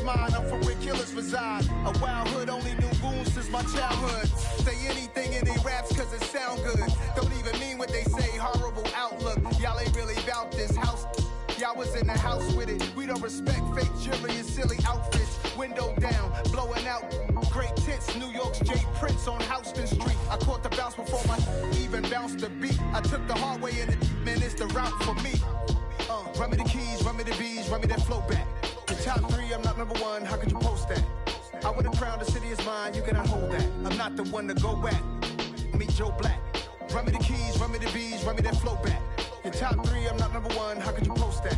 mine. I'm from where killers reside. A wild hood, only knew goons since my childhood. Say anything in they raps cause it sound good. Don't even mean what they say, horrible outlook. Y'all ain't really about this house. Y'all was in the house with it. We don't respect fake jewelry and silly outfits. Window down, blowing out great tits. New York's J. Prince on Houston Street. I caught the bounce before my even bounced the beat. I took the hard way in it, man, it's the route for me. Run me the keys, run me the bees, run me that flow back. The top 3, I'm not number 1, how could you post that? I would've crowned the city is mine, you cannot hold that. I'm not the one to go back. Meet Joe Black. Run me the keys, run me the bees, run me that flow back. The top 3, I'm not number 1, how could you post that?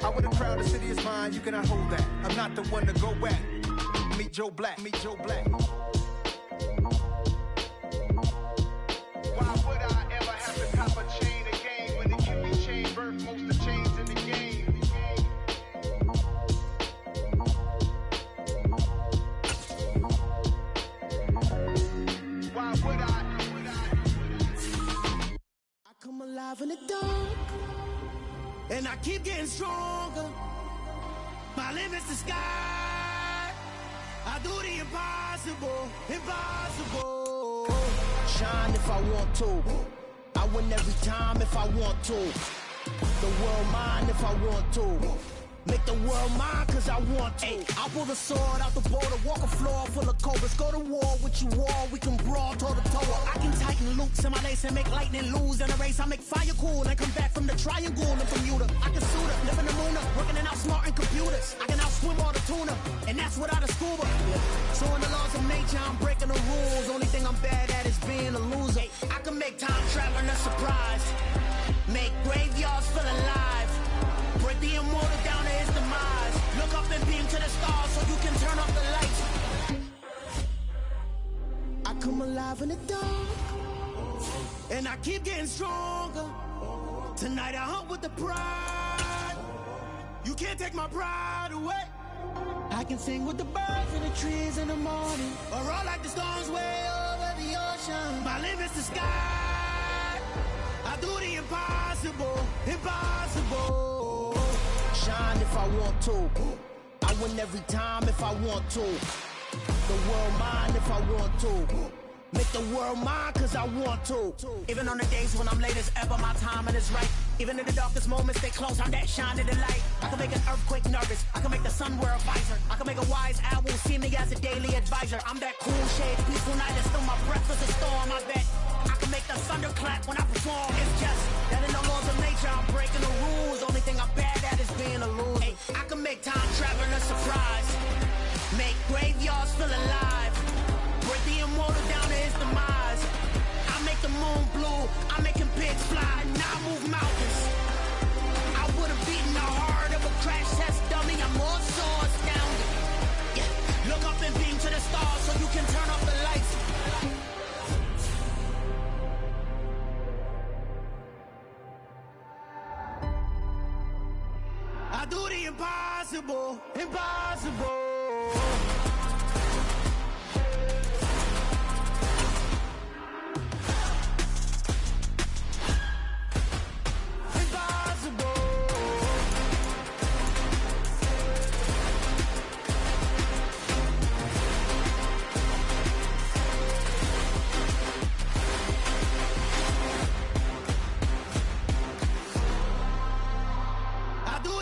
I would've crowned the city is mine, you cannot hold that. I'm not the one to go back. Meet Joe Black, meet Joe Black. Why would I ever have to cop a chain again when it can be chain birth most of chains in the game? Why would I? I come alive in the dark, and I keep getting stronger. My limit's the sky. I do the impossible, impossible. Shine if I want to. I win every time if I want to. The world mine if I want to. Make the world mine cause I want to. Ay, I pull the sword out the border, walk a floor full of cobras. Go to war with you all, we can brawl toe to toe. I can tighten loops in my lace and make lightning lose in a race. I make fire cool and come back from the triangle and Bermuda. I can suit up, live in the moon up, working and outsmarting computers. I can outswim all the tuna, and that's without a scuba. So in the laws of nature, I'm breaking the rules. Only thing I'm bad at is being a loser. I can make time traveling a surprise, make graveyards feel alive. Break the immortal down to his demise. Look up and beam to the stars so you can turn off the lights. I come alive in the dark, and I keep getting stronger. Tonight I hunt with the pride. You can't take my pride away. I can sing with the birds and the trees in the morning, or roll like the storms way over the ocean. My limit's the sky. I do the impossible, impossible. Shine if I want to. I win every time if I want to. The world mine if I want to. Make the world mine cause I want to. Even on the days when I'm late as ever, my timing is right. Even in the darkest moments, stay close, I'm that shining the light. I can make an earthquake nervous, I can make the sun wear a visor. I can make a wise owl see me as a daily advisor. I'm that cool shade, peaceful night, and still my breath is a storm, I bet. I can make the thunder clap when I perform. It's just that in the laws of nature, I'm breaking the rules. Only thing I'm bad at is being a loser. Hey, I can make time traveling a surprise, make graveyards feel alive. Break the immortal down to his demise. I make the moon blue, I'm making pigs fly, now I move mountains. I would've beaten the heart of a crash test dummy, I'm more so astounded. Yeah, look up and beam to the stars so you can turn off the lights. I do the impossible, impossible.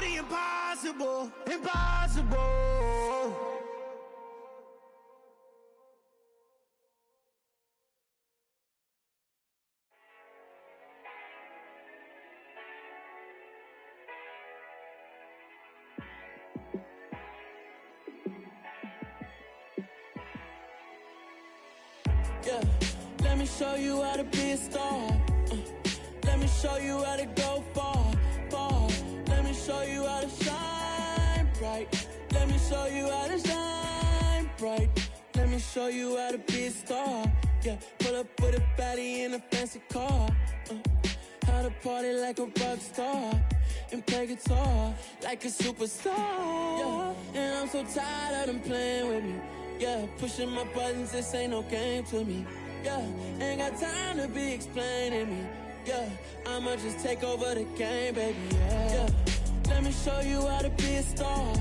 Impossible, impossible. Yeah, let me show you how to be a star. Let me show you how to go far, far. Let me show you how to shine bright. Let me show you how to shine bright. Let me show you how to be a star. Yeah, pull up with a baddie in a fancy car. How to party like a rock star and play guitar like a superstar. Yeah, and I'm so tired of them playing with me. Yeah, pushing my buttons, this ain't no game to me. Yeah, ain't got time to be explaining me. Yeah, I'ma just take over the game, baby. Yeah, let me show you how to be a star.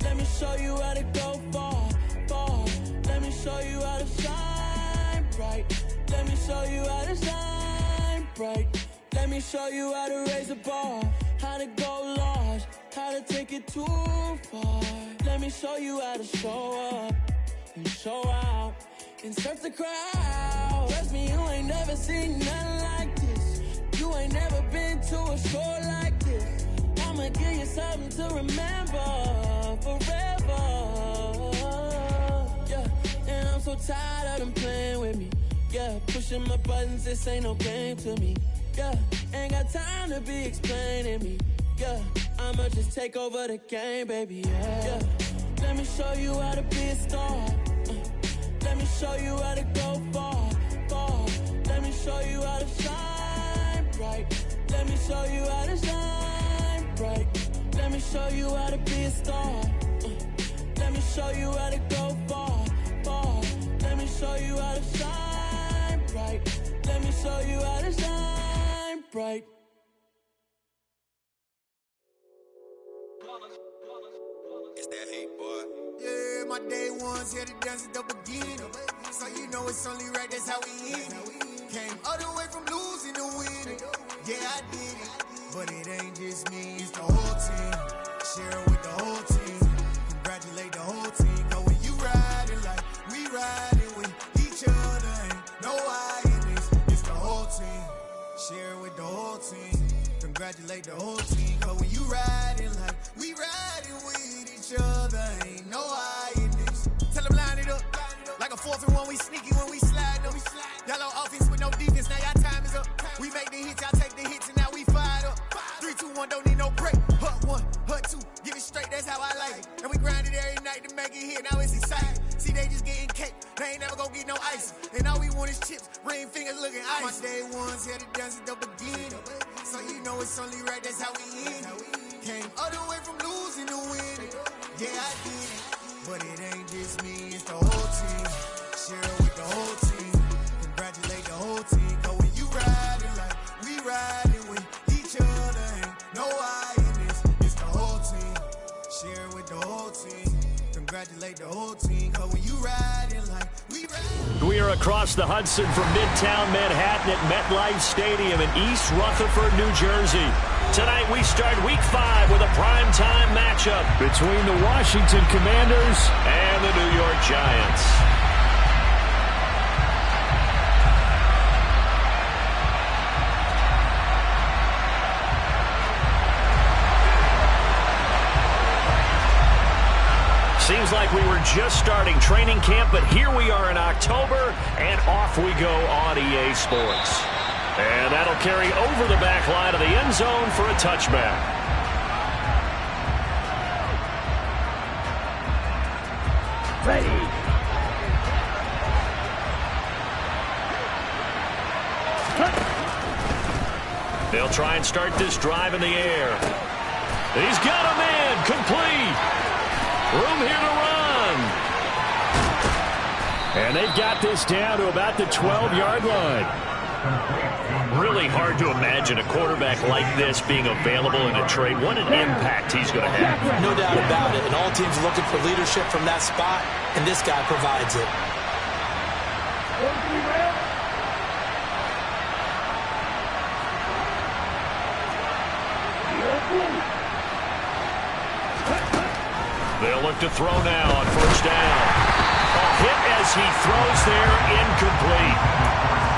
Let me show you how to go far, far. Let me show you how to shine bright. Let me show you how to shine bright. Let me show you how to raise the bar, how to go large, how to take it too far. Let me show you how to show up and show out and surf the crowd. Trust me, you ain't never seen nothing like this. You ain't never been to a show like this. I'ma give you something to remember forever. Yeah, and I'm so tired of them playing with me. Yeah, pushing my buttons, this ain't no game to me. Yeah, ain't got time to be explaining me. Yeah, I'ma just take over the game, baby. Yeah, let me show you how to be a star. Let me show you how to go far, far. Let me show you how to shine bright. Let me show you how to shine bright. Let me show you how to be a star. Let me show you how to go far, far. Let me show you how to shine bright. Let me show you how to shine bright. It's that hate, boy. Yeah, my day ones here to dance at the beginning. So you know it's only right, that's how we end it. Came all the way from losing to winning. Yeah, I did it. But it ain't just me, it's the whole team. Share it with the whole team. Congratulate the whole team. Cause when you riding like we riding with each other, ain't no I in this. It's the whole team. Share it with the whole team. Congratulate the whole team. Cause when you riding like we riding with each other, ain't no I in this. Tell them line it up. Like a 4th and 1, we sneaky when we slide them. Y'all on offense with no defense, now y'all time is up. We make the hits, y'all take the hits, and now we fired up. 3, 2, 1, don't need no break. Hut 1, hut 2, give it straight, that's how I like it. And we grind it every night to make it hit, now it's exciting. See, they just getting cake, they ain't never gonna get no ice. And all we want is chips, ring fingers looking ice. My day ones here to dance at the beginning. So you know it's only right, that's how we end it. Came all the way from losing to winning. Yeah, I did it. But it ain't just me, it's the whole team. Share it with the whole team. Congratulate the whole team. Cause when you riding like we riding with each other, ain't no I in this. It's the whole team. Share it with the whole team. Congratulate the whole team. Cause when you riding like we riding. We are across the Hudson from Midtown Manhattan at MetLife Stadium in East Rutherford, New Jersey. Tonight we start Week 5 with a primetime matchup between the Washington Commanders and the New York Giants. Seems like we were just starting training camp, but here we are in October, and off we go on EA Sports. And that'll carry over the back line of the end zone for a touchback. Ready. They'll try and start this drive in the air. He's got a man, complete. Room here to run. And they've got this down to about the 12-yard line. Really hard to imagine a quarterback like this being available in a trade. What an impact he's going to have. No doubt about it. And all teams are looking for leadership from that spot, and this guy provides it. They'll look to throw now on first down. A hit as he throws there, incomplete.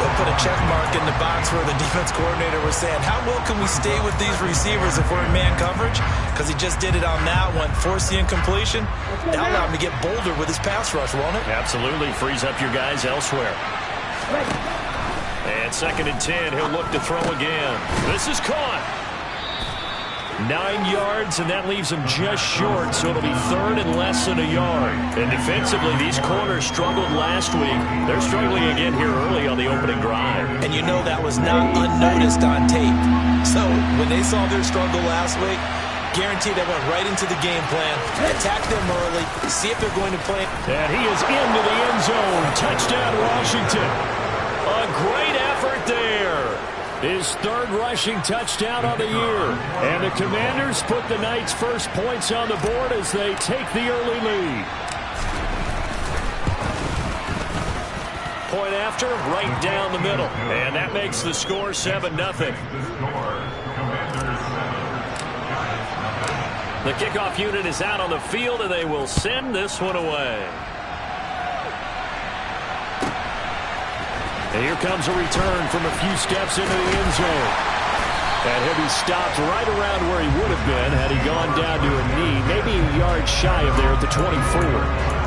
They'll put a check mark in the box where the defense coordinator was saying, how well can we stay with these receivers if we're in man coverage? Because he just did it on that one, forced the incompletion. That'll allow him to get bolder with his pass rush, won't it? Absolutely, frees up your guys elsewhere. And 2nd and 10, he'll look to throw again. This is caught. 9 yards, and that leaves him just short, so it'll be 3rd and less than a yard. And defensively, these corners struggled last week. They're struggling again here early on the opening drive. And you know that was not unnoticed on tape. So when they saw their struggle last week, guaranteed they went right into the game plan, attack them early, see if they're going to play. And he is into the end zone. Touchdown, Washington. A great effort there. His third rushing touchdown on the year. And the Commanders put the Knights' first points on the board as they take the early lead. Point after, right down the middle. And that makes the score 7-0. The kickoff unit is out on the field, and they will send this one away. And here comes a return from a few steps into the end zone. And he'll be stopped right around where he would have been had he gone down to a knee, maybe a yard shy of there at the 24.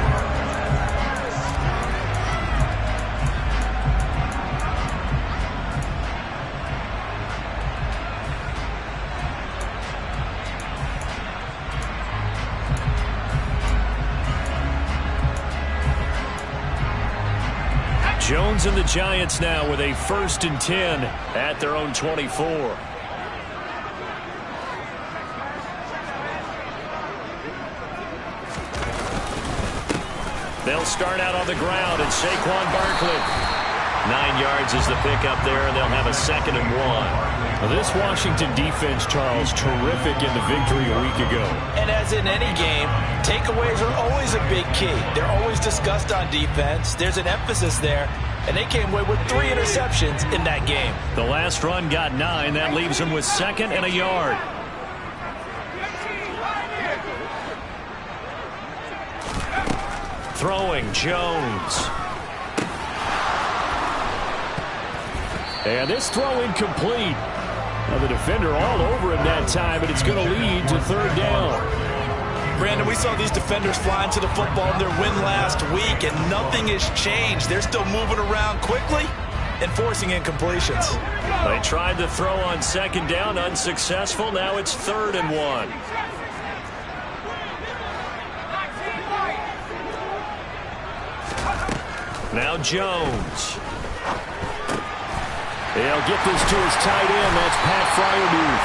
Jones and the Giants now with a 1st and 10 at their own 24. They'll start out on the ground, and Saquon Barkley. 9 yards is the pickup there, and they'll have a 2nd and 1. Well, this Washington defense, Charles, terrific in the victory a week ago. And as in any game, takeaways are always a big key. They're always discussed on defense. There's an emphasis there, and they came away with 3 interceptions in that game. The last run got 9. That leaves them with 2nd and a yard. Throwing, Jones. And this throw incomplete. Now the defender all over him that time, but it's going to lead to 3rd down. Brandon, we saw these defenders flying to the football in their win last week, and nothing has changed. They're still moving around quickly and forcing incompletions. They tried to throw on 2nd down, unsuccessful. Now it's 3rd and 1. Now Jones. He'll get this to his tight end. That's Pat Freiermuth.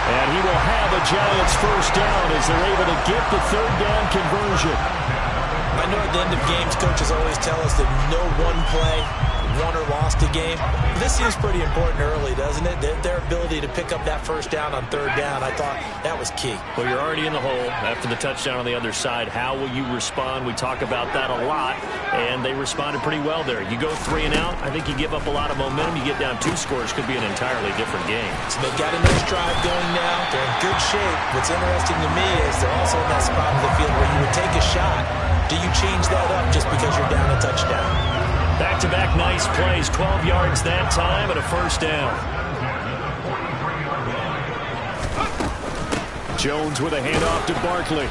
And he will have a Giants 1st down as they're able to get the 3rd down conversion. I know at the end of games, coaches always tell us that no one play won or lost a game. This seems pretty important early, doesn't it? Their ability to pick up that 1st down on 3rd down, I thought that was key. Well, you're already in the hole after the touchdown on the other side. How will you respond? We talk about that a lot, and they responded pretty well there. You go 3 and out, I think you give up a lot of momentum. You get down 2 scores, could be an entirely different game. So they've got a nice drive going now. They're in good shape. What's interesting to me is they're also in that spot of the field where you would take a shot. Do you change that up just because you're down a touchdown? Back-to-back nice plays, 12 yards that time and a 1st down. Jones with a handoff to Barkley.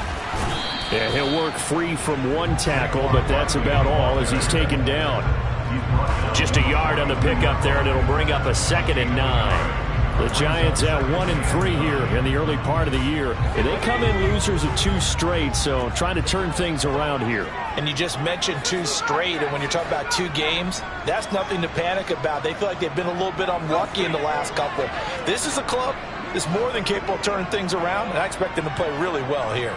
And he'll work free from 1 tackle, but that's about all as he's taken down. Just a yard on the pickup there, and it'll bring up a 2nd and 9. The Giants at 1 and 3 here in the early part of the year. And they come in losers of 2 straight, so trying to turn things around here. And you just mentioned 2 straight, and when you're talking about 2 games, that's nothing to panic about. They feel like they've been a little bit unlucky in the last couple. This is a club that's more than capable of turning things around, and I expect them to play really well here.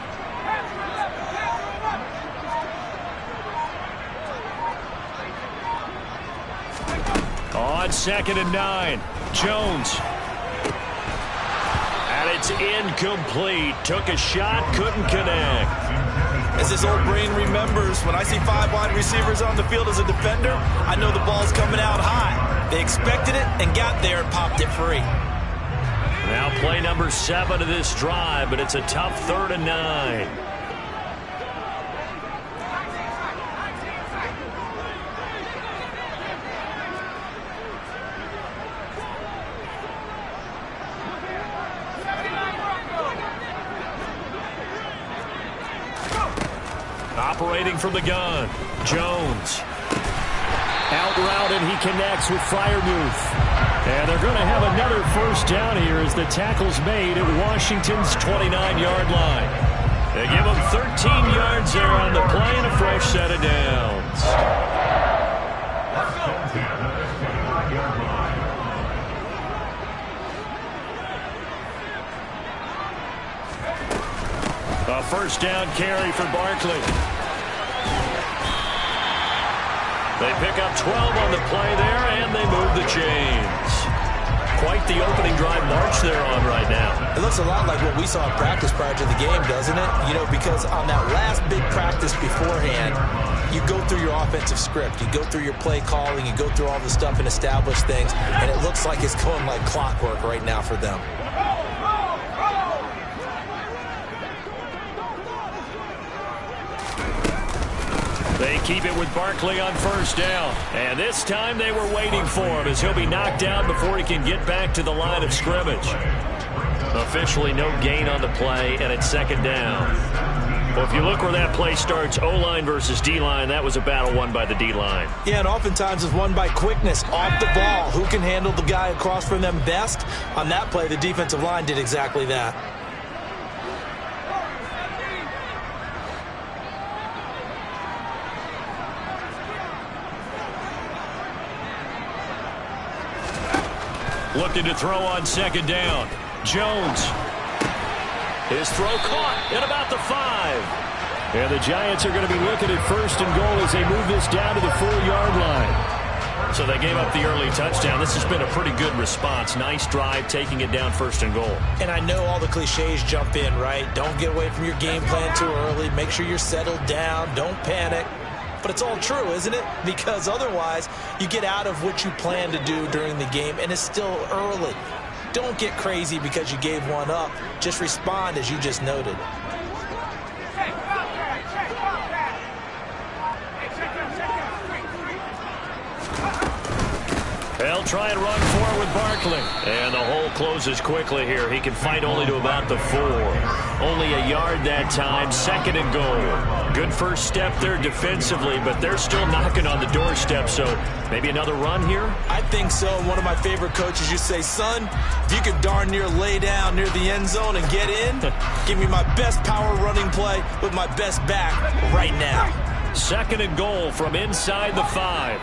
On 2nd and 9, Jones. And it's incomplete. Took a shot, couldn't connect. As his old brain remembers, when I see 5 wide receivers on the field as a defender, I know the ball's coming out high. They expected it and got there and popped it free. Now play number 7 of this drive, but it's a tough 3rd and 9. Operating from the gun, Jones. Out route, and he connects with Freiermuth. And they're going to have another 1st down here as the tackle's made at Washington's 29-yard line. They give him 13 yards there on the play and a fresh set of downs. A 1st down carry for Barkley. They pick up 12 on the play there, and they move the chains. Quite the opening drive march they're on right now. It looks a lot like what we saw in practice prior to the game, doesn't it? You know, because on that last big practice beforehand, you go through your offensive script. You go through your play calling. You go through all the stuff and establish things. And it looks like it's going like clockwork right now for them. They keep it with Barkley on first down. And this time they were waiting for him as he'll be knocked down before he can get back to the line of scrimmage. Officially no gain on the play, and it's second down. Well, if you look where that play starts, O-line versus D-line, that was a battle won by the D-line. Yeah, and oftentimes it's won by quickness off the ball. Who can handle the guy across from them best? On that play, the defensive line did exactly that. Looking to throw on second down. Jones. His throw caught at about the 5. And the Giants are going to be looking at first and goal as they move this down to the 4-yard line. So they gave up the early touchdown. This has been a pretty good response. Nice drive, taking it down first and goal. And I know all the cliches jump in, right? Don't get away from your game plan too early. Make sure you're settled down. Don't panic. But it's all true, isn't it? Because otherwise, you get out of what you plan to do during the game, and it's still early. Don't get crazy because you gave one up. Just respond as you just noted. They'll try and run forward with Barkley. And the hole closes quickly here. He can fight only to about the 4. Only a yard that time, second and goal. Good first step there defensively, but they're still knocking on the doorstep, so maybe another run here? I think so. One of my favorite coaches used to say, son, if you could darn near lay down near the end zone and get in, give me my best power running play with my best back right now. Second and goal from inside the 5.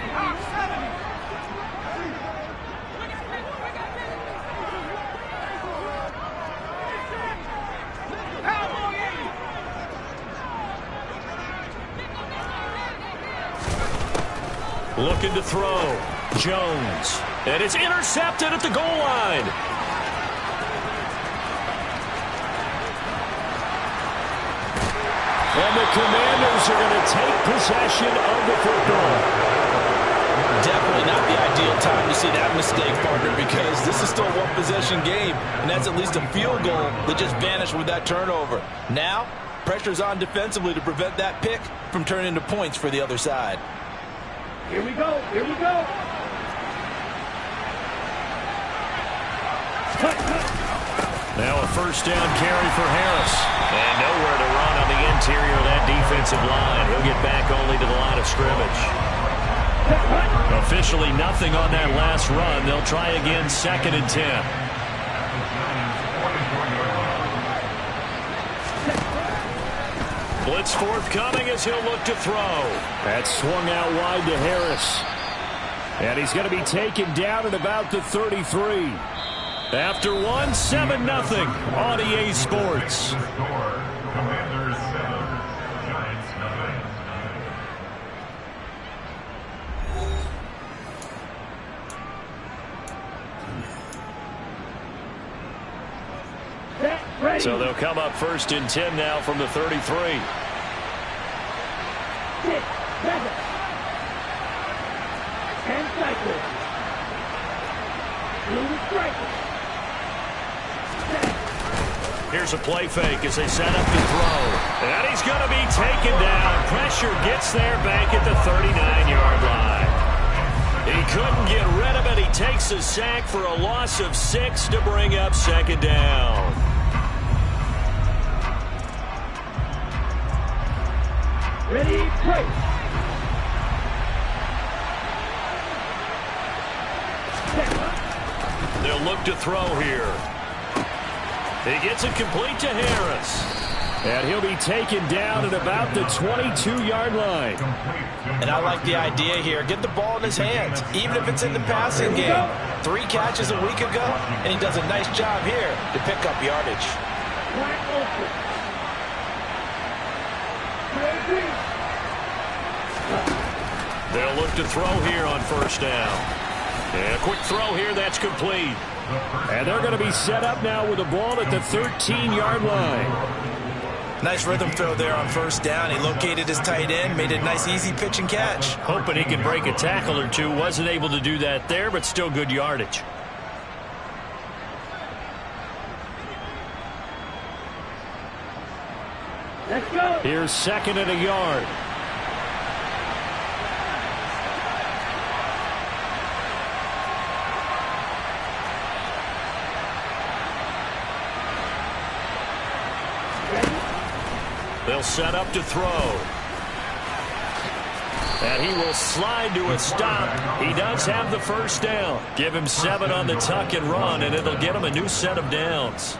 Looking to throw. Jones. And it's intercepted at the goal line. And the Commanders are going to take possession of the football. Definitely not the ideal time to see that mistake, partner, because this is still a one-possession game, and that's at least a field goal that just vanished with that turnover. Now, pressure's on defensively to prevent that pick from turning into points for the other side. Here we go. Here we go. Now a first down carry for Harris. And nowhere to run on the interior of that defensive line. He'll get back only to the line of scrimmage. Officially nothing on that last run. They'll try again, second and 10. Blitz forthcoming as he'll look to throw. That swung out wide to Harris. And he's going to be taken down at about the 33. After one, 7-0 on EA Sports. So they'll come up first and 10 now from the 33. 6, 7. And cycle. Through the striker. Here's a play fake as they set up the throw. And he's going to be taken down. Pressure gets there back at the 39-yard line. He couldn't get rid of it. He takes a sack for a loss of 6 to bring up second down. Ready, play. They'll look to throw here. He gets it complete to Harris. And he'll be taken down at about the 22-yard line. And I like the idea here. Get the ball in his hands, even if it's in the passing game. 3 catches a week ago, and he does a nice job here to pick up yardage. They'll look to throw here on first down. And a quick throw here, that's complete. And they're going to be set up now with the ball at the 13-yard line. Nice rhythm throw there on first down. He located his tight end, made a nice easy pitch and catch. Hoping he could break a tackle or two. Wasn't able to do that there, but still good yardage. Let's go. Here's second and a yard. They'll set up to throw. And he will slide to a stop. He does have the first down. Give him 7 on the tuck and run, and it'll get him a new set of downs.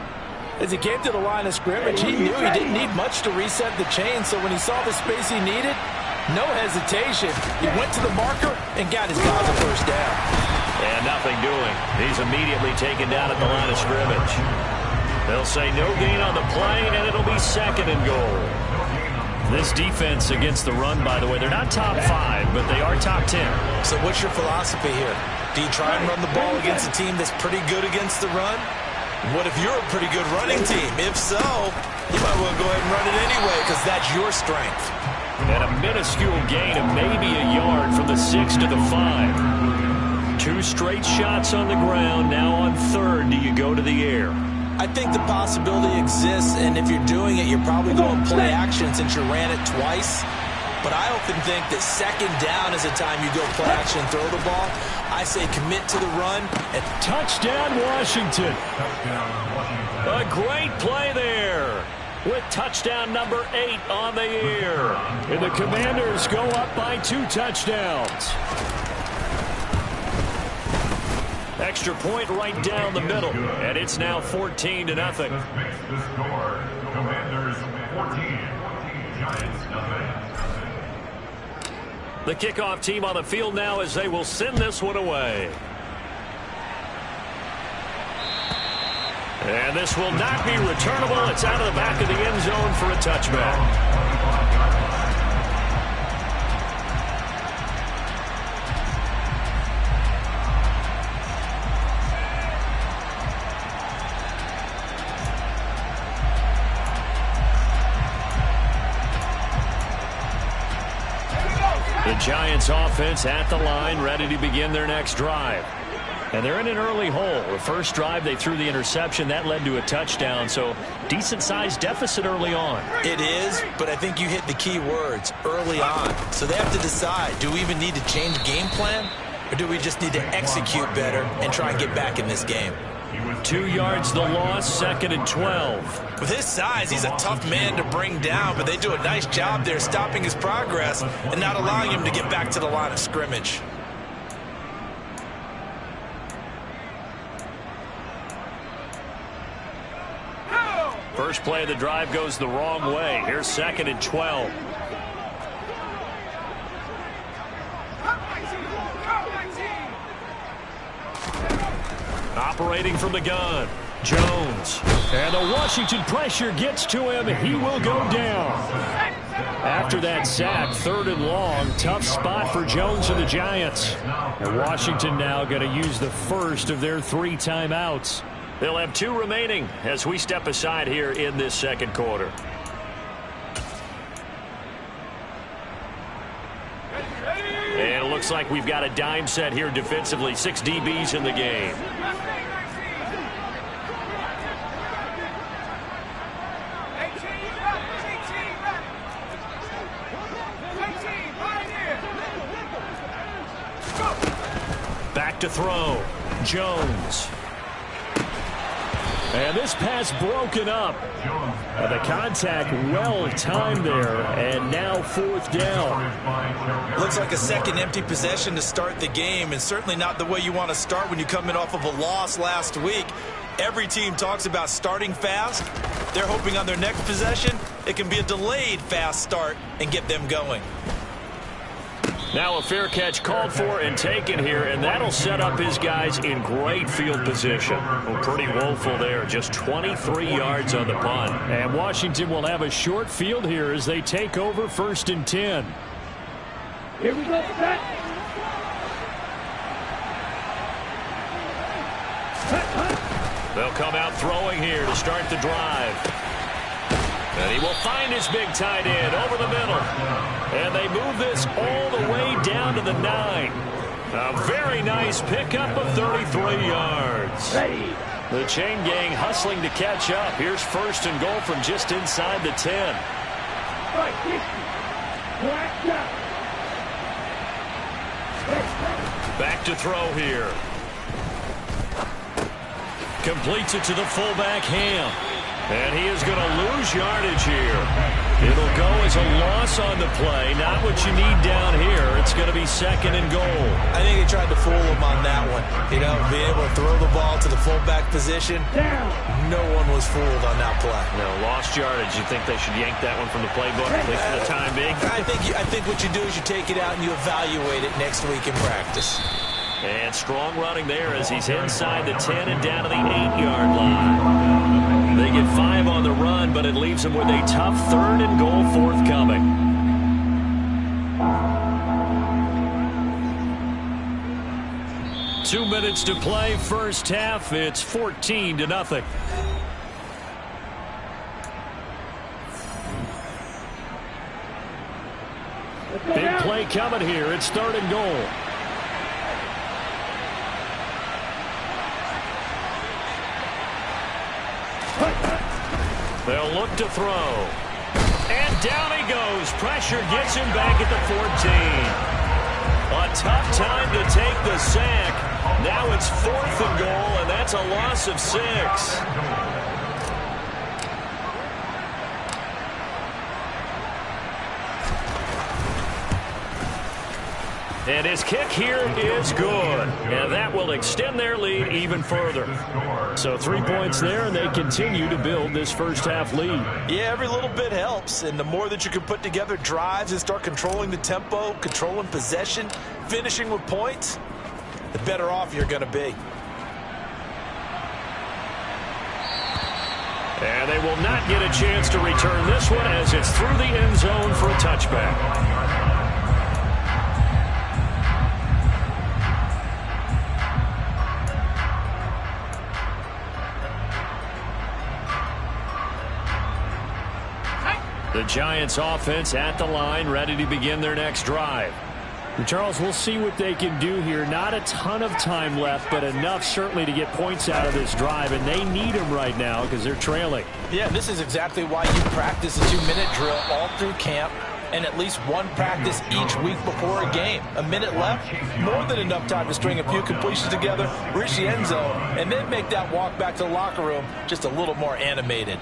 As he came to the line of scrimmage, he knew he didn't need much to reset the chain, so when he saw the space he needed, no hesitation. He went to the marker and got his guys a first down. And nothing doing. He's immediately taken down at the line of scrimmage. They'll say no gain on the play, and it'll be second and goal. This defense against the run, by the way, they're not top 5, but they are top 10. So what's your philosophy here? Do you try and run the ball against a team that's pretty good against the run? What if you're a pretty good running team? If so, you might want to go ahead and run it anyway because that's your strength. And a minuscule gain of maybe a yard from the 6 to the 5. 2 straight shots on the ground. Now on third, do you go to the air? I think the possibility exists, and if you're doing it, you're probably going play action since you ran it twice. But I often think that second down is the time you go play action and throw the ball. I say commit to the run. And touchdown, Washington. A great play there with touchdown number 8 on the year. And the Commanders go up by 2 touchdowns. Extra point right down the middle, and it's now 14-0. This makes the score Commanders 14, Giants nothing. The kickoff team on the field now as they will send this one away. And this will not be returnable. It's out of the back of the end zone for a touchback. The Giants offense at the line, ready to begin their next drive. And they're in an early hole. The first drive, they threw the interception. That led to a touchdown, so decent-sized deficit early on. It is, but I think you hit the key words, early on. So they have to decide, do we even need to change game plan, or do we just need to execute better and try and get back in this game? 2 yards the loss, second and 12. With his size, he's a tough man to bring down, but they do a nice job there stopping his progress and not allowing him to get back to the line of scrimmage. First play of the drive goes the wrong way. Here's second and 12. Operating from the gun, Jones. And the Washington pressure gets to him. He will go down. After that sack, third and long, tough spot for Jones and the Giants. And Washington now going to use the first of their 3 timeouts. They'll have 2 remaining as we step aside here in this second quarter. And it looks like we've got a dime set here defensively. 6 DBs in the game. Back to throw. Jones. And this pass broken up. The contact well timed there, and now 4th down. Looks like a second empty possession to start the game, and certainly not the way you want to start when you come in off of a loss last week. Every team talks about starting fast. They're hoping on their next possession it can be a delayed fast start and get them going. Now a fair catch called for and taken here, and that'll set up his guys in great field position. Well, pretty woeful there, just 23 yards on the punt. And Washington will have a short field here as they take over 1st and 10. Here we go, set. They'll come out throwing here to start the drive. And he will find his big tight end over the middle. And they move this all the way down to the 9. A very nice pickup of 33 yards. The chain gang hustling to catch up. Here's 1st and goal from just inside the 10. Back to throw here. Completes it to the fullback, Ham. And he is going to lose yardage here. It'll go as a loss on the play. Not what you need down here. It's going to be 2nd and goal. I think he tried to fool him on that one. You know, being able to throw the ball to the fullback position. No one was fooled on that play. No, lost yardage. You think they should yank that one from the playbook, at least for the time being? I think what you do is you take it out and you evaluate it next week in practice. And strong running there as he's inside the 10 and down to the 8-yard line. They get 5 on the run, but it leaves them with a tough 3rd and goal forthcoming. Two minutes to play, first half. It's 14-0. Big play coming here. It's 3rd and goal. They'll look to throw. And down he goes. Pressure gets him back at the 14. A tough time to take the sack. Now it's 4th and goal, and that's a loss of 6. And his kick here is good. And that will extend their lead even further. So 3 points there, and they continue to build this first half lead. Yeah, every little bit helps. And the more that you can put together drives and start controlling the tempo, controlling possession, finishing with points, the better off you're going to be. And they will not get a chance to return this one as it's through the end zone for a touchback. The Giants offense at the line, ready to begin their next drive. And Charles, we'll see what they can do here. Not a ton of time left, but enough certainly to get points out of this drive, and they need them right now because they're trailing. Yeah, this is exactly why you practice a 2-minute drill all through camp and at least one practice each week before a game. A minute left, more than enough time to string a few completions together, reach the end zone, and then make that walk back to the locker room just a little more animated.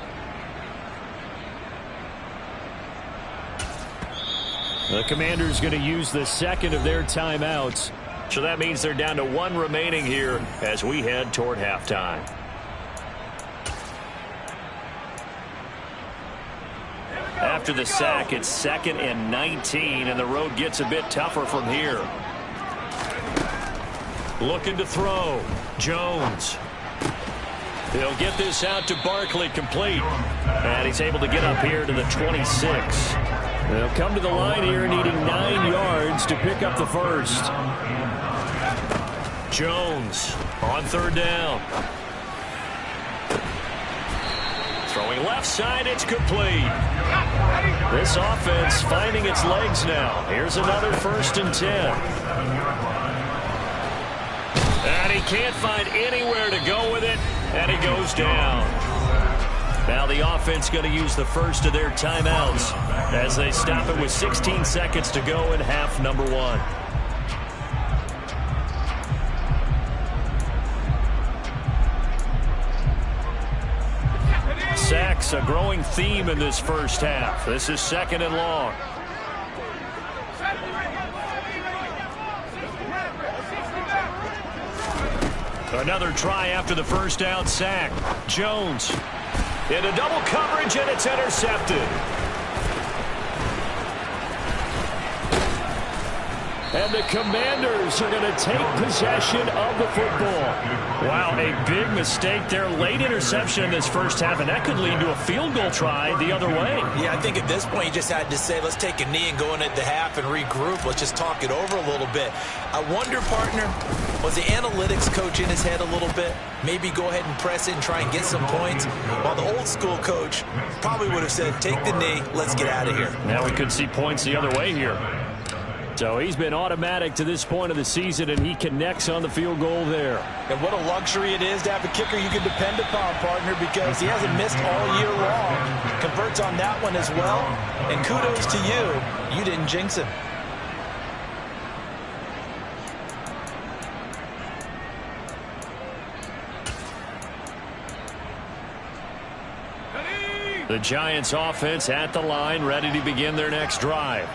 The Commanders going to use the second of their timeouts. So that means they're down to 1 remaining here as we head toward halftime. After the sack, it's 2nd and 19, and the road gets a bit tougher from here. Looking to throw. Jones. He'll get this out to Barkley, complete. And he's able to get up here to the 26. They'll come to the line here needing 9 yards to pick up the first. Jones on 3rd down. Throwing left side, it's complete. This offense finding its legs now. Here's another 1st and 10. And he can't find anywhere to go with it, and he goes down. Now the offense going to use the first of their timeouts as they stop it with 16 seconds to go in half number 1. Sacks, a growing theme in this first half. This is 2nd and long. Another try after the first down sack. Jones into double coverage, and it's intercepted. And the Commanders are going to take possession of the football. Wow, a big mistake there. Late interception in this first half, and that could lead to a field goal try the other way. Yeah, I think at this point you just had to say, let's take a knee and go in at the half and regroup. Let's just talk it over a little bit. I wonder, partner, was the analytics coach in his head a little bit? Maybe go ahead and press it and try and get some points. While the old school coach probably would have said, take the knee, let's get out of here. Now we could see points the other way here. So he's been automatic to this point of the season, and he connects on the field goal there. And what a luxury it is to have a kicker you can depend upon, partner, because he hasn't missed all year long. Converts on that one as well, and kudos to you. You didn't jinx him. The Giants offense at the line, ready to begin their next drive.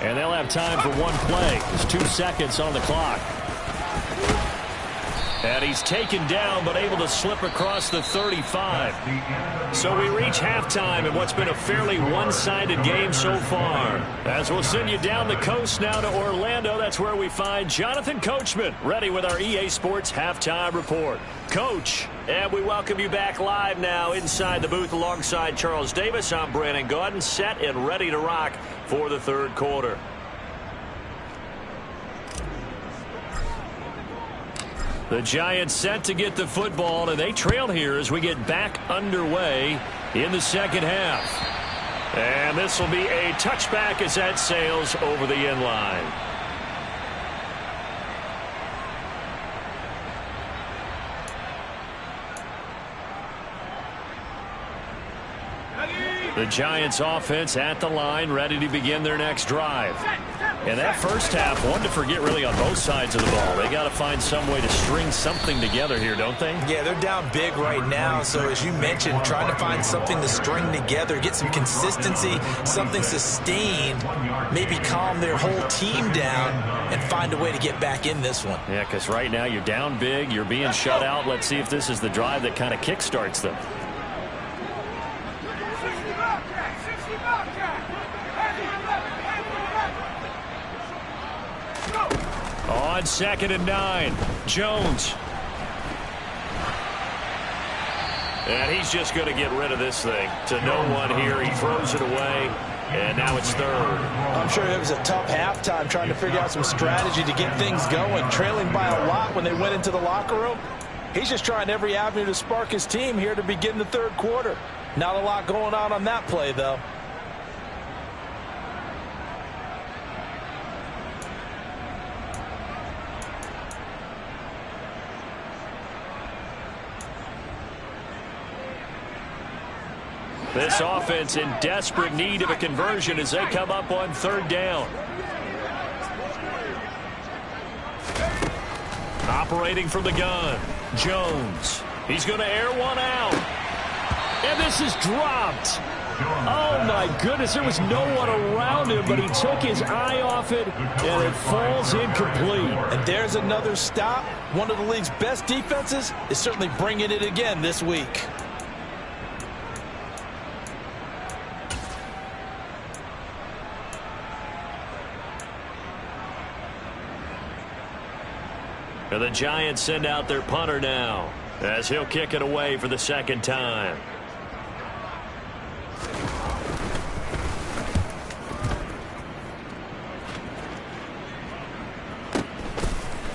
And they'll have time for one play. There's 2 seconds on the clock. And he's taken down, but able to slip across the 35. So we reach halftime in what's been a fairly one-sided game so far. As we'll send you down the coast now to Orlando, that's where we find Jonathan Coachman, ready with our EA Sports Halftime Report. Coach, and we welcome you back live now inside the booth alongside Charles Davis. I'm Brandon Gaudin, set and ready to rock for the third quarter. The Giants set to get the football, and they trail here as we get back underway in the second half. And this will be a touchback as that sails over the end line. The Giants offense at the line, ready to begin their next drive. And that first half, one to forget really on both sides of the ball. They got to find some way to string something together here, don't they? Yeah, they're down big right now. So as you mentioned, trying to find something to string together, get some consistency, something sustained, maybe calm their whole team down and find a way to get back in this one. Yeah, because right now you're down big, you're being shut out. Let's see if this is the drive that kind of kickstarts them. On 2nd and 9, Jones. And he's just going to get rid of this thing to no one here. He throws it away, and now it's third. I'm sure it was a tough halftime trying to figure out some strategy to get things going. Trailing by a lot when they went into the locker room. He's just trying every avenue to spark his team here to begin the third quarter. Not a lot going on that play, though. This offense in desperate need of a conversion as they come up on third down. Operating from the gun, Jones. He's going to air one out. And this is dropped. Oh, my goodness. There was no one around him, but he took his eye off it, and it falls incomplete. And there's another stop. One of the league's best defenses is certainly bringing it again this week. And the Giants send out their punter now as he'll kick it away for the second time.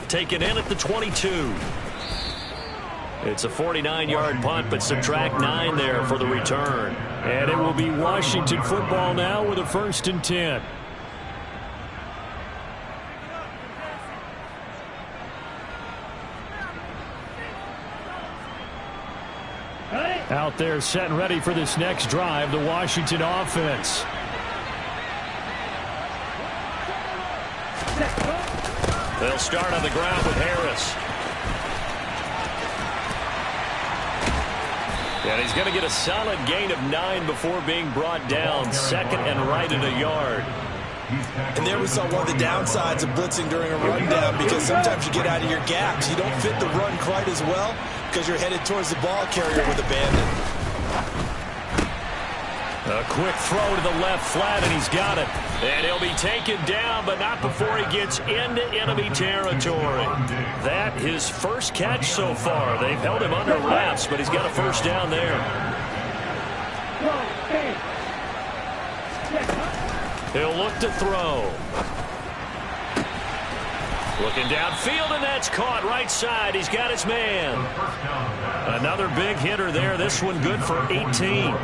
Taken in at the 22. It's a 49-yard punt, but subtract 9 there for the return. And it will be Washington football now with a 1st and 10. Out there set and ready for this next drive, the Washington offense. They'll start on the ground with Harris. And he's going to get a solid gain of 9 before being brought down. 2nd and right at a yard. And there we saw one of the downsides of blitzing during a rundown, because sometimes you get out of your gaps. You don't fit the run quite as well because you're headed towards the ball carrier with abandon. A quick throw to the left flat, and he's got it. And he'll be taken down, but not before he gets into enemy territory. That his first catch so far. They've held him under wraps, but he's got a first down there. He'll look to throw. Looking downfield, and that's caught right side. He's got his man. Another big hitter there. This one good for 18.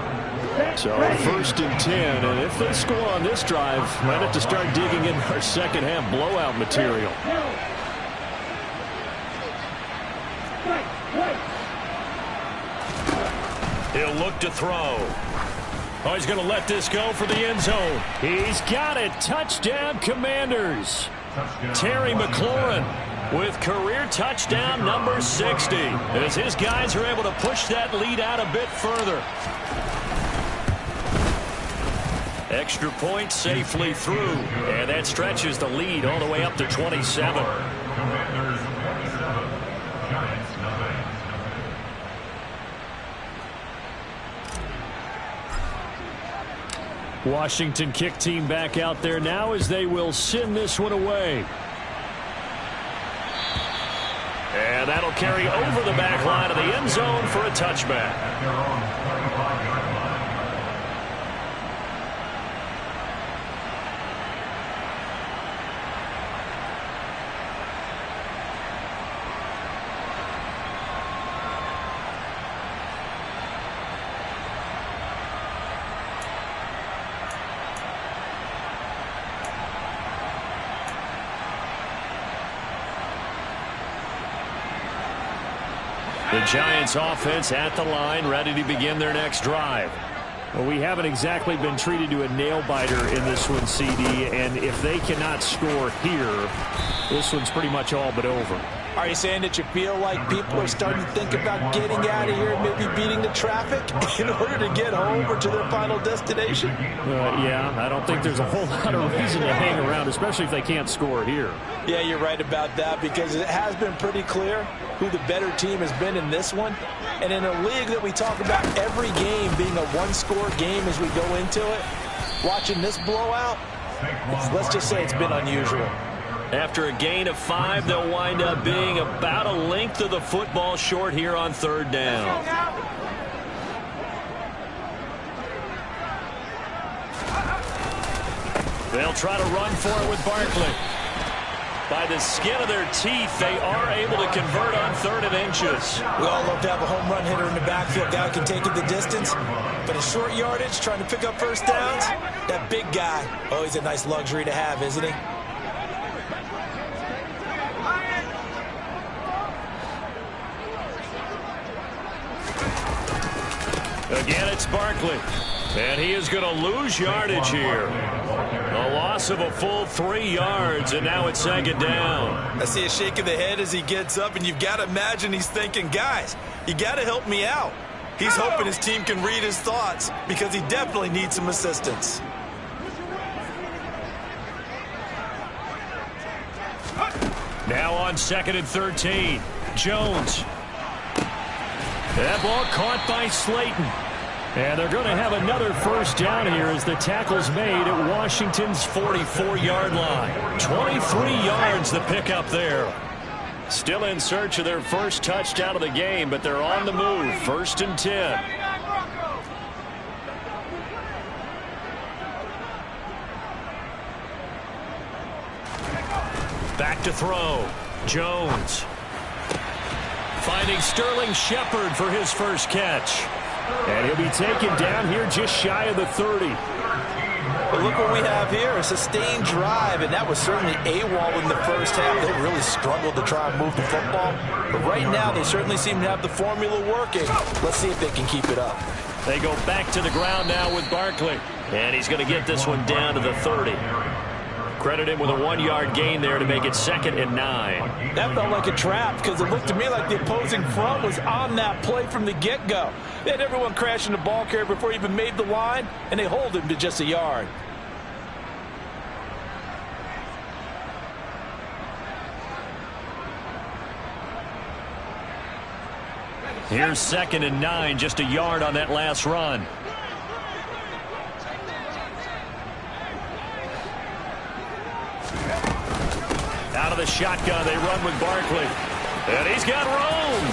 So 1st and 10, and if they score on this drive, might have to start digging in our second half blowout material. He'll look to throw. Oh, he's going to let this go for the end zone. He's got it. Touchdown, Commanders. Terry McLaurin with career touchdown number 60, as his guys are able to push that lead out a bit further. Extra point safely through, and that stretches the lead all the way up to 27. Commanders 27, Giants nothing. Washington kick team back out there now as they will send this one away. And that'll carry over the back line of the end zone for a touchback. At their own 35-yard line. The Giants offense at the line, ready to begin their next drive. Well, we haven't exactly been treated to a nail-biter in this one, CD, and if they cannot score here, this one's pretty much all but over. Are you saying that you feel like people are starting to think about getting out of here and maybe beating the traffic in order to get home or to their final destination? Yeah, I don't think there's a whole lot of reason to hang around, especially if they can't score here. Yeah, you're right about that, because it has been pretty clear who the better team has been in this one. And in a league that we talk about every game being a one-score game as we go into it, watching this blowout, let's just say it's been unusual. After a gain of 5, they'll wind up being about a length of the football short here on 3rd down. They'll try to run for it with Barkley. By the skin of their teeth, they are able to convert on 3rd and inches. We all love to have a home run hitter in the backfield. Guy who can take it the distance. But a short yardage, trying to pick up first downs, that big guy, oh, he's a nice luxury to have, isn't he? Again, it's Barkley. And he is going to lose yardage here. A loss of a full 3 yards, and now it's 2nd down. I see a shake of the head as he gets up, and you've got to imagine he's thinking, guys, you got to help me out. He's hoping his team can read his thoughts because he definitely needs some assistance. Now on 2nd and 13. Jones. That ball caught by Slayton. And they're going to have another first down here as the tackle's made at Washington's 44-yard line. 23 yards the pickup there. Still in search of their first touchdown of the game, but they're on the move. 1st and 10. Back to throw. Jones. Finding Sterling Shepard for his first catch. And he'll be taken down here just shy of the 30. But look what we have here, a sustained drive, and that was certainly AWOL in the first half. They really struggled to try and move the football. But right now, they certainly seem to have the formula working. Let's see if they can keep it up. They go back to the ground now with Barkley. And he's going to get this one down to the 30. Credit him with a 1-yard gain there to make it 2nd and 9. That felt like a trap because it looked to me like the opposing front was on that play from the get-go. They had everyone crashing the ball carrier before he even made the line, and they hold him to just a yard. Here's 2nd and 9, just a yard on that last run. Out of the shotgun, they run with Barkley. And he's got room.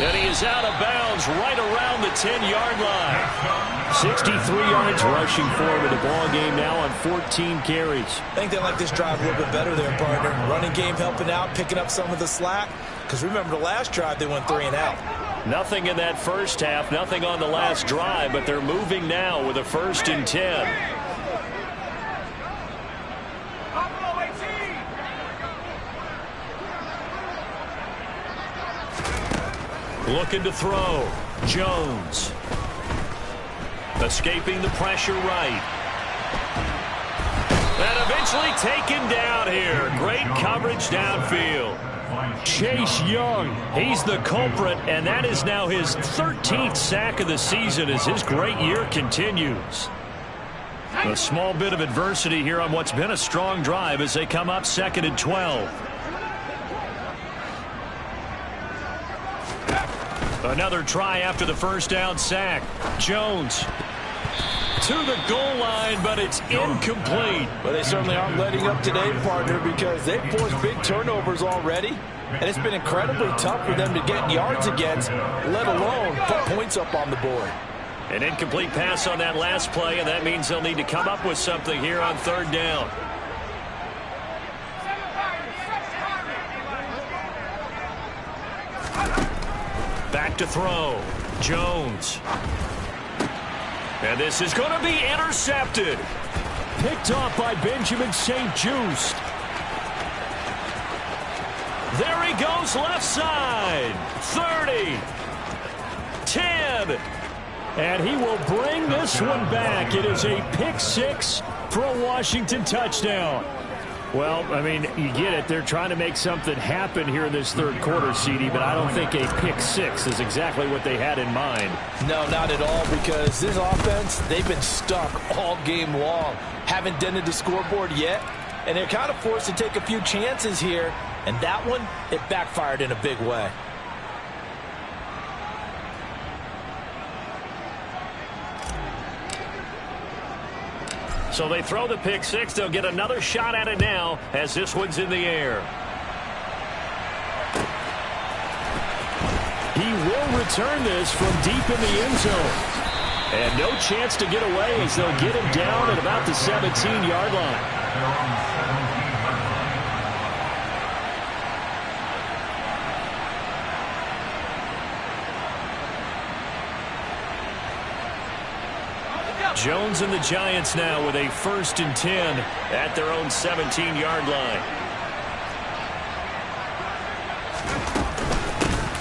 And he is out of bounds right around the 10-yard line. 63 yards rushing forward in the ball game now on 14 carries. I think they like this drive a little bit better there, partner. Running game helping out, picking up some of the slack. Because remember the last drive, they went 3 and out. Nothing in that first half, nothing on the last drive, but they're moving now with a 1st and 10. Looking to throw. Jones. Escaping the pressure right. And eventually taken down here. Great coverage downfield. Chase Young, he's the culprit, and that is now his 13th sack of the season as his great year continues. A small bit of adversity here on what's been a strong drive as they come up 2nd and 12. Another try after the first down sack. Jones to the goal line, but it's incomplete. Well, they certainly aren't letting up today, partner, because they've forced big turnovers already, and it's been incredibly tough for them to get yards against, let alone put points up on the board. An incomplete pass on that last play, and that means they'll need to come up with something here on 3rd down. Back to throw. Jones. And this is going to be intercepted. Picked off by Benjamin St-Juste. There he goes left side. 30. 10. And he will bring this one back. It is a pick 6 for a Washington touchdown. Well, I mean, you get it. They're trying to make something happen here in this 3rd quarter, CD, but I don't think a pick 6 is exactly what they had in mind. No, not at all, because this offense, they've been stuck all game long. Haven't dented the scoreboard yet, and they're kind of forced to take a few chances here, and that one, it backfired in a big way. So they throw the pick 6. They'll get another shot at it now as this one's in the air. He will return this from deep in the end zone. And no chance to get away as they'll get him down at about the 17-yard line. Jones and the Giants now with a 1st and 10 at their own 17-yard line.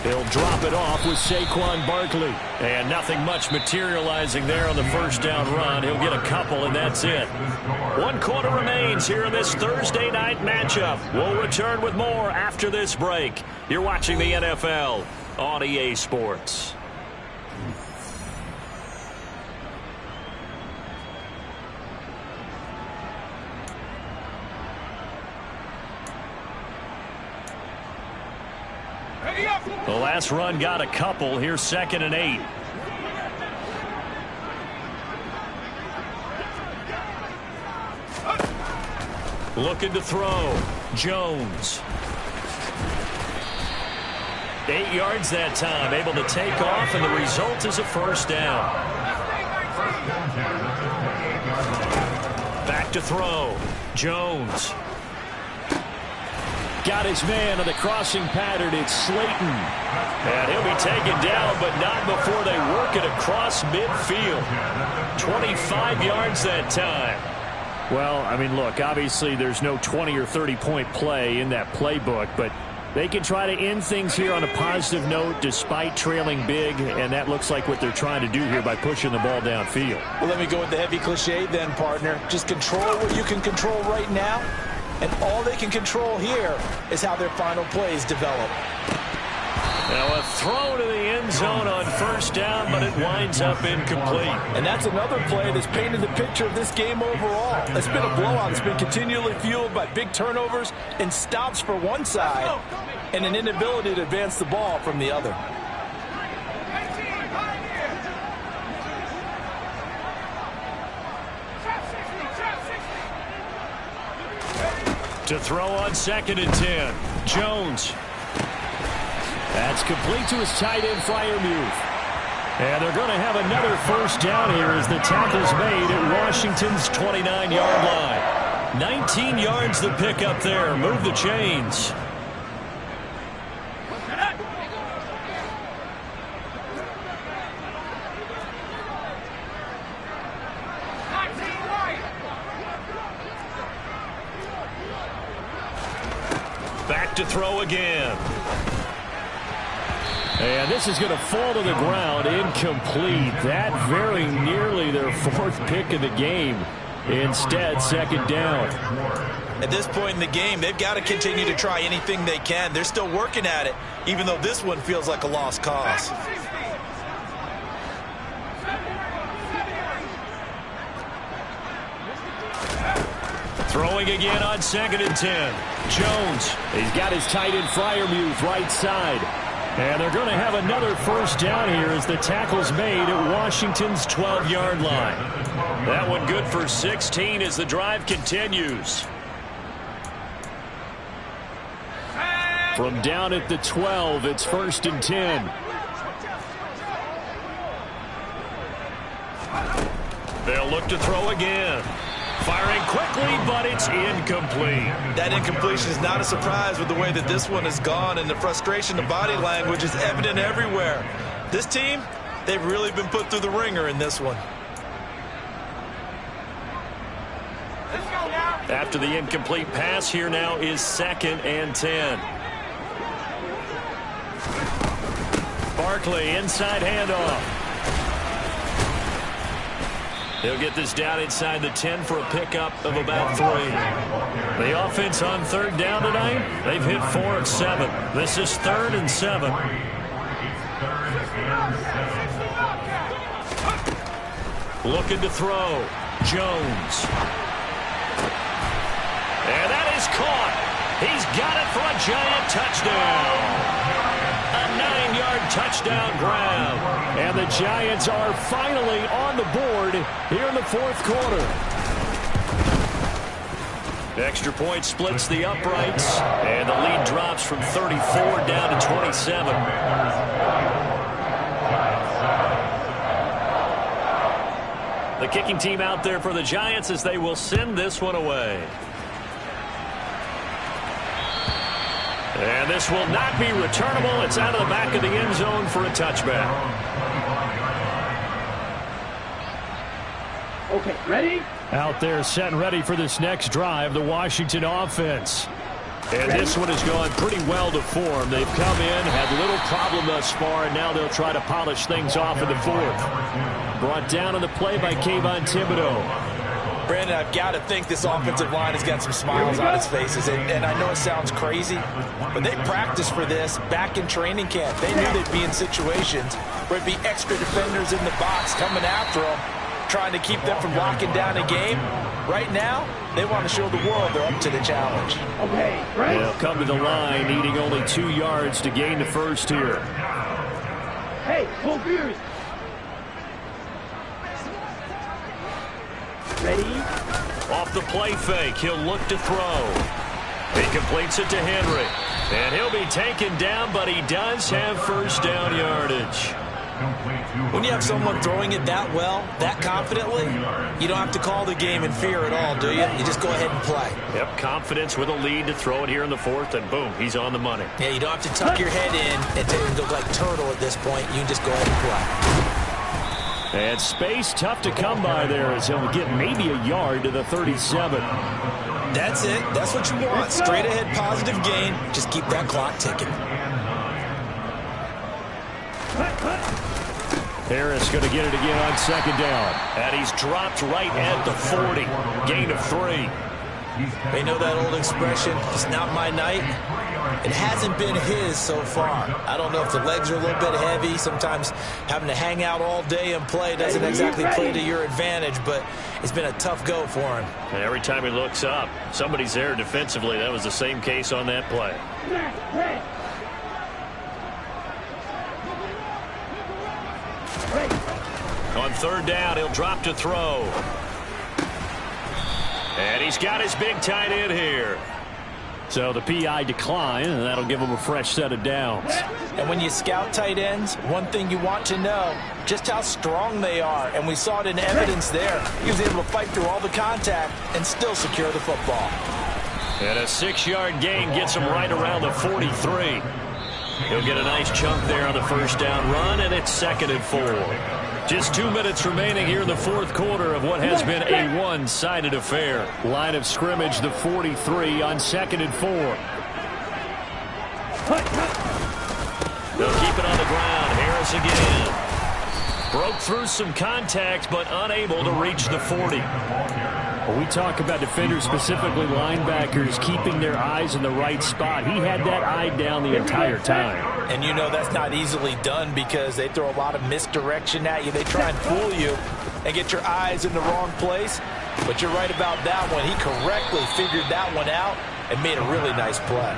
He'll drop it off with Saquon Barkley. And nothing much materializing there on the 1st down run. He'll get a couple, and that's it. 1 quarter remains here in this Thursday night matchup. We'll return with more after this break. You're watching the NFL on EA Sports. The last run got a couple. Here's 2nd and 8. Looking to throw. Jones. 8 yards that time. Able to take off, and the result is a 1st down. Back to throw. Jones. Got his man on the crossing pattern. It's Slayton. And he'll be taken down, but not before they work it across midfield. 25 yards that time. Well, I mean, look, obviously there's no 20 or 30-point play in that playbook, but they can try to end things here on a positive note despite trailing big, and that looks like what they're trying to do here by pushing the ball downfield. Well, let me go with the heavy cliche then, partner. Just control what you can control right now. And all they can control here is how their final plays develop. Now a throw to the end zone on 1st down, but it winds up incomplete. And that's another play that's painted the picture of this game overall. It's been a blowout. It's been continually fueled by big turnovers and stops for one side and an inability to advance the ball from the other. To throw on 2nd and 10. Jones. That's complete to his tight end, Freiermuth. And they're going to have another first down here as the tackle's made at Washington's 29-yard line. 19 yards to pick up there. Move the chains. Back to throw again. And this is going to fall to the ground, incomplete. That very nearly their 4th pick of the game. Instead, 2nd down. At this point in the game, they've got to continue to try anything they can. They're still working at it, even though this one feels like a lost cause. Throwing again on 2nd and 10. Jones. He's got his tight end Freiermuth right side. And they're going to have another first down here as the tackle's made at Washington's 12-yard line. That one good for 16 as the drive continues. From down at the 12, it's 1st and 10. They'll look to throw again. Firing quickly, but it's incomplete. That incompletion is not a surprise with the way that this one has gone, and the frustration, the body language is evident everywhere. This team, they've really been put through the ringer in this one. After the incomplete pass, here now is 2nd and 10. Barkley, inside handoff. He'll get this down inside the 10 for a pickup of about 3. The offense on 3rd down tonight, they've hit 4 of 7. This is 3rd and 7. Looking to throw. Jones. And that is caught. He's got it for a giant touchdown. A 9-yard touchdown grab. And the Giants are finally on the board here in the 4th quarter. Extra point splits the uprights. And the lead drops from 34 down to 27. The kicking team out there for the Giants as they will send this one away. And this will not be returnable. It's out of the back of the end zone for a touchback. Okay, ready? Out there set and ready for this next drive, the Washington offense. And this one has gone pretty well to form. They've come in, had little problem thus far, and now they'll try to polish things off in the 4th. Brought down on the play by Kayvon Thibodeau. Brandon, I've got to think this offensive line has got some smiles on its faces. And I know it sounds crazy, but they practiced for this back in training camp. They knew they'd be in situations where it'd be extra defenders in the box coming after them, trying to keep them from locking down a game. Right now, they want to show the world they're up to the challenge. Okay, right? They'll come to the line, needing only 2 yards to gain the first here. Hey, full gears. Ready? Off the play fake, he'll look to throw. He completes it to Henry. And he'll be taken down, but he does have first down yardage. When you have someone throwing it that well, that confidently, you don't have to call the game in fear at all, do you? You just go ahead and play. Yep, confidence with a lead to throw it here in the 4th, and boom, he's on the money. Yeah, you don't have to tuck your head in and look like turtle at this point. You can just go ahead and play. And space tough to come by there as he'll get maybe a yard to the 37. That's it. That's what you want. Straight ahead positive gain. Just keep that clock ticking. Harris going to get it again on 2nd down. And he's dropped right at the 40. Gain of 3. They know that old expression, it's not my night. It hasn't been his so far. I don't know if the legs are a little bit heavy. Sometimes having to hang out all day and play doesn't exactly play to your advantage, but it's been a tough go for him. And every time he looks up, somebody's there defensively. That was the same case on that play. On 3rd down, he'll drop to throw. And he's got his big tight end here. So the PI decline, and that'll give them a fresh set of downs. And when you scout tight ends, one thing you want to know, just how strong they are. And we saw it in evidence there. He was able to fight through all the contact and still secure the football. And a 6-yard gain gets him right around the 43. He'll get a nice chunk there on the first down run, and it's 2nd and 4. Just 2 minutes remaining here in the fourth quarter of what has been a one-sided affair. Line of scrimmage, the 43 on 2nd and 4. They'll keep it on the ground. Harris again. Broke through some contact, but unable to reach the 40. When we talk about defenders, specifically linebackers, keeping their eyes in the right spot, he had that eye down the entire time. And you know that's not easily done because they throw a lot of misdirection at you. They try and fool you and get your eyes in the wrong place. But you're right about that one. He correctly figured that one out and made a really nice play.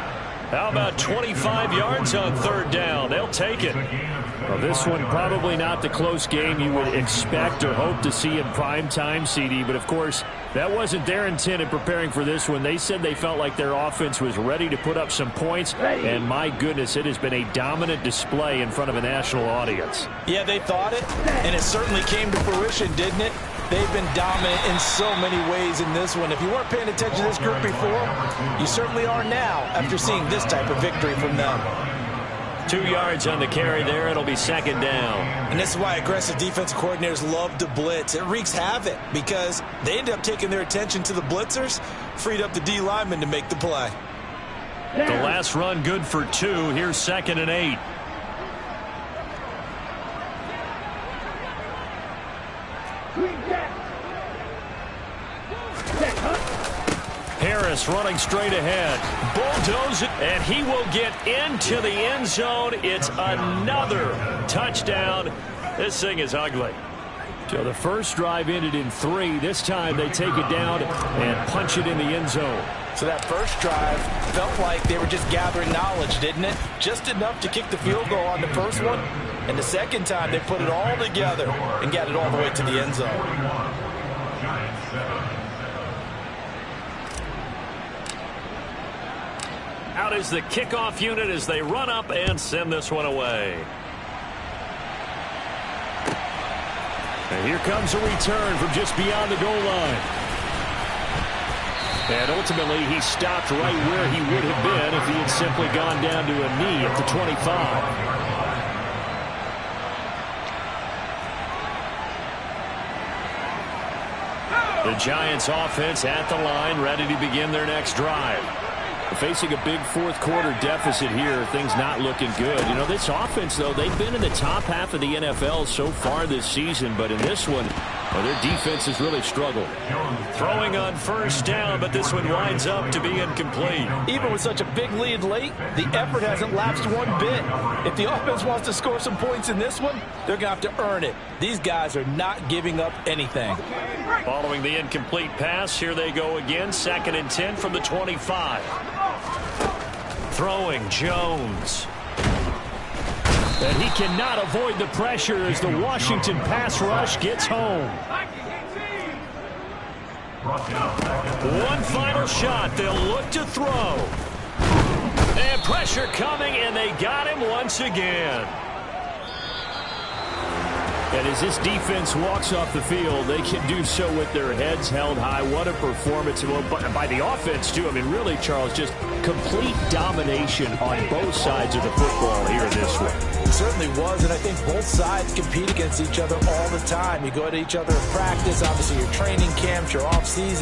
How about 25 yards on 3rd down? They'll take it. Well, this one probably not the close game you would expect or hope to see in prime time, CD. But, of course, that wasn't their intent in preparing for this one. They said they felt like their offense was ready to put up some points. And, my goodness, it has been a dominant display in front of a national audience. Yeah, they thought it, and it certainly came to fruition, didn't it? They've been dominant in so many ways in this one. If you weren't paying attention to this group before, you certainly are now after seeing this type of victory from them. 2 yards on the carry there. It'll be 2nd down. And this is why aggressive defensive coordinators love to blitz. It wreaks havoc because they end up taking their attention to the blitzers, freed up the D lineman to make the play. The last run good for 2. Here's 2nd and 8. Harris running straight ahead. Bulldoze it, and he will get into the end zone. It's another touchdown. This thing is ugly. So the first drive ended in 3. This time they take it down and punch it in the end zone. So that first drive felt like they were just gathering knowledge, didn't it? Just enough to kick the field goal on the first one. And the second time they put it all together and got it all the way to the end zone. Out is the kickoff unit as they run up and send this one away. And here comes a return from just beyond the goal line. And ultimately, he stopped right where he would have been if he had simply gone down to a knee at the 25. The Giants offense at the line, ready to begin their next drive. Facing a big fourth quarter deficit here, things not looking good. You know, this offense, though, they've been in the top half of the NFL so far this season, but in this one, well, their defense has really struggled. Throwing on first down, but this one winds up to be incomplete. Even with such a big lead late, the effort hasn't lapsed one bit. If the offense wants to score some points in this one, they're going to have to earn it. These guys are not giving up anything. Following the incomplete pass, here they go again. 2nd and 10 from the 25. Throwing Jones. And he cannot avoid the pressure as the Washington pass rush gets home. One final shot. They'll look to throw. And pressure coming, and they got him once again. And as this defense walks off the field, they can do so with their heads held high. What a performance by the offense, too. I mean, really, Charles, just complete domination on both sides of the football here in this one. It certainly was, and I think both sides compete against each other all the time. You go to each other in practice, obviously your training camps, your off-season.